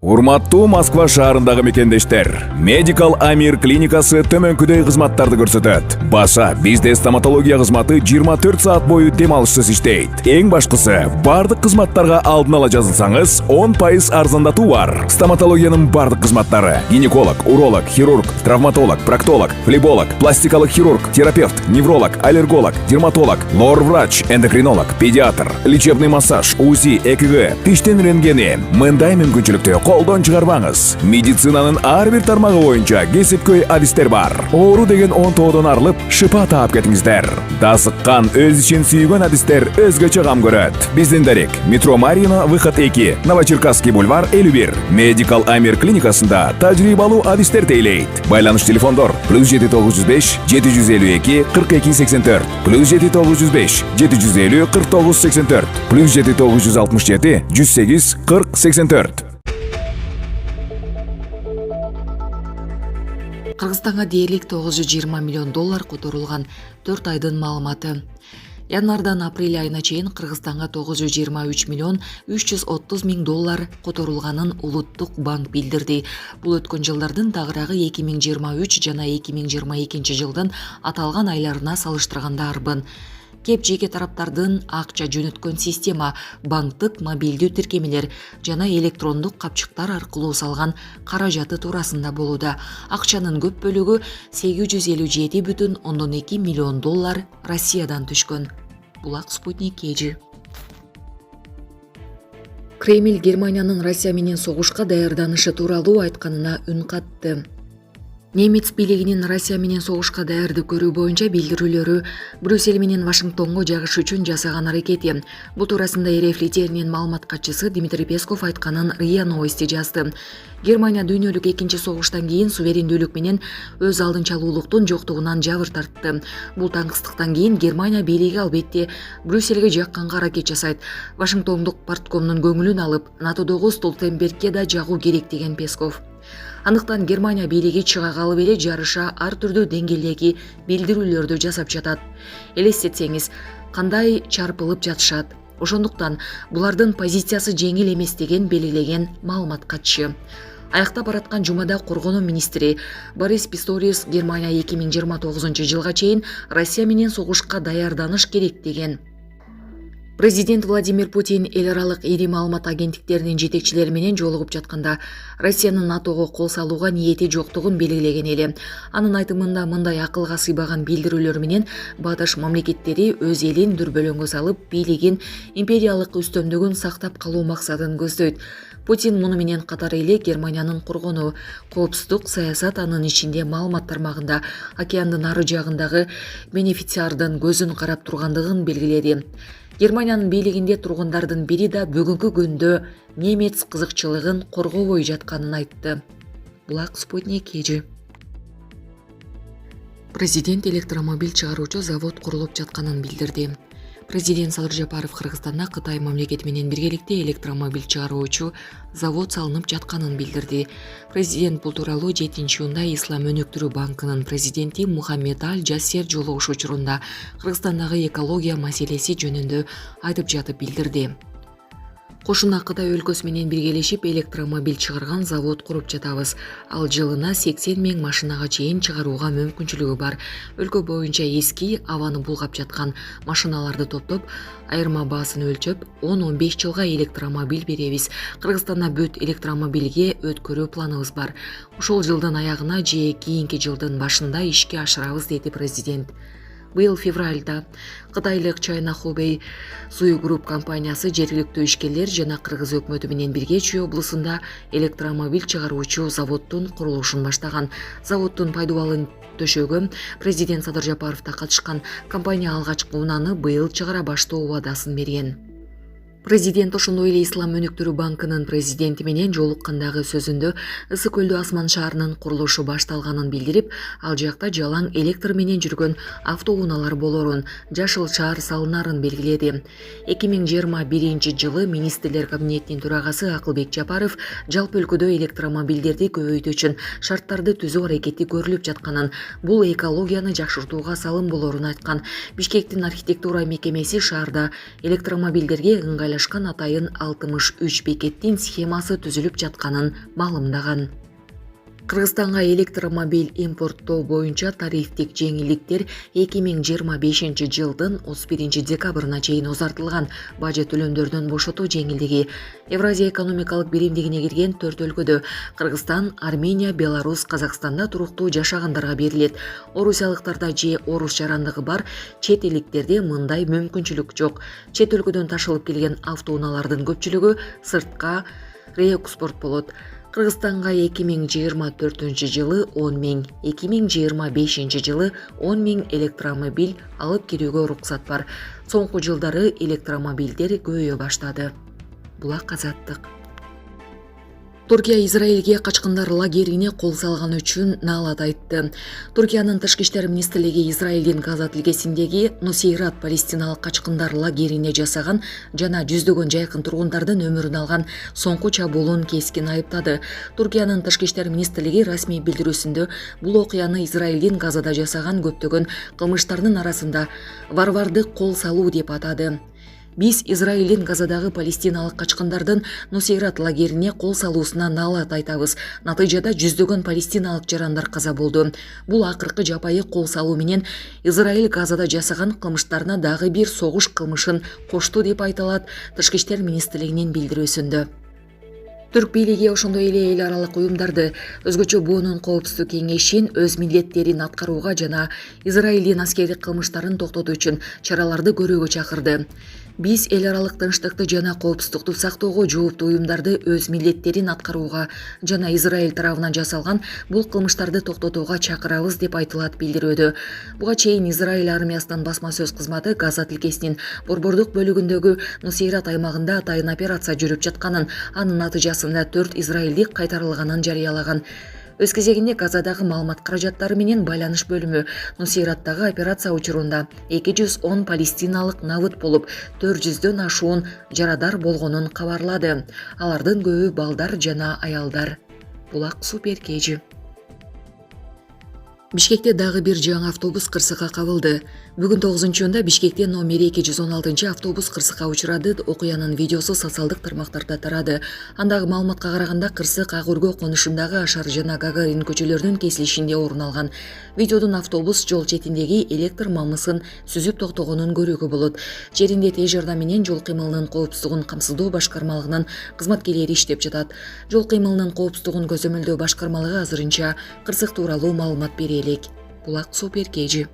Урматтуу Москва шаарындагы мекендештер, Medical Amir клиникасы төмөнкүдөй кызматтарды көрсөтөт. Баса, бизде стоматология кызматы 24 саат бою дем алышсыз иштейт. Эң башкысы, бардык кызматтарга алдын ала жазылсаңыз, 10% арзандатуу бар. Стоматологиянын бардык кызматтары: гинеколог, уролог, хирург, травматолог, проктолог, флеболог, пластикалык хирург, терапевт, невролог, аллерголог, дерматолог, лор-врач, эндокринолог, педиатр, лечебный массаж, УЗИ, ЭКГ, тиштен рентгени. Мындай мүмкүнчүлүктү колдон чыгарбаңыз. Медицинанын ар бир тармагы боюнча кесипкөй адистер бар. Оору деген онтоодон арылып, шыпа таап кетиңиздер. Дасыккан, өз ишин сүйгөн адистер өзгөчө кам көрөт. Биздин дарек: метро Марина, выход 2, Новочеркасский бульвар 51. Medical Amir клиникасында тажрыйбалуу адистер тейлейт. Байланыш телефондор: +7905 752 42 84, +7905 750 49 84, +7967 108 40 84. Кыргызстанга дээрлик $920 миллион которулган 4 айдын маалыматы. Январдан апрель айына чейин Кыргызстанга $923 миллион $330 миң которулганын Улуттук банк билдирди. Бул өткөн жылдардын тагыраагы 2023 жана 2022 жылдын аталган айларына салыштырганда арбын. Кеп жеке тараптардын акча жөнөткөн система, банктык мобилдүү тиркемелер жана электрондук капчыктар аркылуу салган каражаты туурасында болууда. Акчанын көп бөлүгү $857,2 миллион Россиядан түшкөн. Булак Спутник KG. Кремль Германиянын Россия менен согушка даярданышы тууралуу айтканына үн катты. Немец бийлигинин Россия менен согушка даярдык көрүү боюнча билдирүүлөрү Брюссель менен Вашингтонго жагыш үчүн жасаган аракети. Бул туурасында РФ лидеринин маалымат катчысы Дмитрий Песков айтканын РИА Новости жазды. Германия дүйнөлүк экинчи согуштан кийин суверендүүлүк менен өз алдынчалуулуктун жоктугунан жабыр тартты. Бул таңкыстыктан кийин Германия бийлиги албетте Брюссельге жакканга аракет жасайт. Вашингтондук парткомдун көңүлүн алып, НАТОдогу Столтенбергке да жагуу керек деген Песков. Андыктан Германия бийлиги чыга калып эле жарыша ар түрдүү деңгээлдеги билдирүүлөрдү жасап жатат. Элестетсеңиз, кандай чарпылып жатышат. Ошондуктан булардын позициясы жеңил эмес деген белгилеген маалымат катчы. Аяктап бараткан жумада коргонуу министри Борис Писториус Германия 2029 жылга чейин Россия менен согушка даярданыш керек деген. Президент Владимир Путин эл аралык ири маалымат агенттиктеринин жетекчилери менен жолугуп жатканда Россиянын НАТОго кол салууга ниети жоктугун белгилеген эле. Анын айтымында мындай акылга сыйбаган билдирүүлөр менен батыш мамлекеттери өз элин дүрбөлөңгө салып, бийлигин, империялык үстөмдүгүн сактап калуу максатын көздөйт. Путин муну менен катар эле Германиянын коргонуу, коопсуздук, саясат, анын ичинде маалымат тармагында океандын ары жагындагы бенефициардын көзүн карап тургандыгын белгиледи. Германиянын бийлигинде тургундардын бири да бүгүнкү күндө немец кызыкчылыгын коргобой жатканын айтты. Булак Спутник KG. Президент электромобиль чыгаруучу завод курулуп жатканын билдирди. Президент Садыр Жапаров Кыргызстанда Кытай мамлекети менен биргеликте электромобиль чыгаруучу завод салынып жатканын билдирди. Президент бул тууралуу 7-июнда Ислам өнүктүрүү банкынын президенти Мухаммед Аль Джассер жолугуш учурунда Кыргызстандагы экология маселеси жөнүндө айтып жатып билдирди. Кошуна Кытай өлкөсү менен биргелешип электромобиль чыгарган завод куруп жатабыз. Ал жылына 80 000 машинага чейин чыгарууга мүмкүнчүлүгү бар. Өлкө боюнча эски, абаны булгап жаткан машиналарды топтоп, айырма баасын өлчөп, 10-15 жылга электромобиль беребиз. Кыргызстанда бүт электромобилге өткөрүү планыбыз бар. Ушул жылдын аягына же кийинки жылдын башында ишке ашырабыз, деди президент. Быйыл февралда кытайлык China Hubei Sui Group компаниясы жергиликтүү ишкерлер жана Кыргыз өкмөтү менен бирге Чүй облусунда электромобиль чыгаруучу заводдун курулушун баштаган. Заводдун пайдубалын төшөгө президент Садыр Жапаров да катышкан. Компания алгачкы унааны быйыл чыгара баштоо убадасын берген. Президент ошондой эле Ислам өнүктүрүү банкынын президенти менен жолуккандагы сөзүндө Ысык көлдүү асман шаарынын курулушу башталганын билдирип, ал жакта жалаң электр менен жүргөн автоунаалар болорун, жашыл шаар салынарын белгиледи. 2021 жылы министрлер кабинетинин төрагасы Акылбек Жапаров жалпы өлкөдө электромобилдерди көбөйтүү үчүн шарттарды түзүү аракети көрүлүп жатканын, бул экологияны жакшыртууга салым болорун айткан. Бишкектин архитектура мекемеси шаарда электромобилдерге ыңгайлуу жайлашкан атайын 63 бекеттин схемасы түзүлүп жатканын маалымдаган. Кыргызстанга электромобиль импорттоо боюнча тарифтик жеңилдиктер 2025 жылдын 31 декабрына чейин узартылган. Бажы төлөмдөрдөн бошотуу жеңилдиги Евразия экономикалык биримдигине кирген 4 өлкөдө Кыргызстан, Армения, Беларусь, Казакстанда туруктуу жашагандарга берилет. Орусиялыктарда же орус жарандыгы бар чет элдиктерде мындай мүмкүнчүлүк жок. Чет өлкөдөн ташылып келген автоунаалардын көпчүлүгү сыртка реэкспорт болот. Кыргызстанга 2024 жылы 10 миң, 2025 жылы 10 миң электромобиль алып кирүүгө уруксат бар. Соңку жылдары электромобилдер көбөйө баштады. Булак Азаттык. Туркия Израилге качкындар лагерине кол салган үчүн наалат айтты. Туркиянын тышкы иштер министрлиги Израилдин Газа тилкесиндеги Нусейрат палестиналык качкындар лагерине жасаган жана жүздөгөн жайкын тургундардын өмүрүн алган соңку чабуулун кескин айыптады. Туркиянын тышкы иштер министрлиги расмий билдирүүсүндө бул окуяны Израилдин Газада жасаган көптөгөн кылмыштардын арасында варвардык кол салуу деп атады. Биз Израилдин Газадагы палестиналык качкындардын Нусейрат лагерине кол салуусуна наалат айтабыз. Натыйжада жүздөгөн палестиналык жарандар каза болду. Бул акыркы жапайы кол салуу менен Израиль Газада жасаган кылмыштарына дагы бир согуш кылмышын кошту деп айтылат Тышкы иштер министрлигинин билдирүүсүндө. Түрк бийлиги ошондой эле эл аралык уюмдарды өзгөчө буунун коопсуздук кеңешин өз милдеттерин аткарууга жана Израилдин аскердик кылмыштарын токтотуу үчүн чараларды көрүүгө чакырды. Биз эл аралык тынчтыкты жана коопсуздукту сактоого жооптуу уюмдарды өз милдеттерин аткарууга жана Израиль тарабынан жасалган бул кылмыштарды токтотууга чакырабыз деп айтылат билдирүүдө. Буга чейин Израиль армиясынын басма сөз кызматы Газа тилкесинин борбордук бөлүгүндөгү Нусейрат аймагында атайын операция жүрүп жатканын, анын натыйжасында 4 израилдик кайтарылганын жарыялаган. Өз кезегинде Газадагы маалымат каражаттары менен байланыш бөлүмү Нусейраттагы операция учурунда 210 палестиналык набыт болуп, 400дөн ашуун жарадар болгонун кабарлады. Алардын көбү балдар жана аялдар. Булак Супер Кежи. Бишкекте дагы бир жаңы автобус кырсыкка кабылды. Бүгүн 9-чында Бишкекте номери 216 автобус кырсыкка учурады. Окуянын видеосу социалдык тармактарда тарады. Андагы маалыматка караганда кырсык Ак Өргө конушундагы Ашар жана Гагарин көчөлөрүнүн кесилишинде орун алган. Видеодон автобус жол четиндеги электр мамысын сүзүп токтогонун көрүүгө болот. Жеринде тез жардам менен жол кыймылынын коопсуздугун камсыздоо башкармалыгынын кызматкерлери иштеп жатат. Жол кыймылынын коопсуздугун көзөмөлдөө башкармалыгы азырынча кырсык тууралуу маалымат бере элек. Булак Супер Кежи.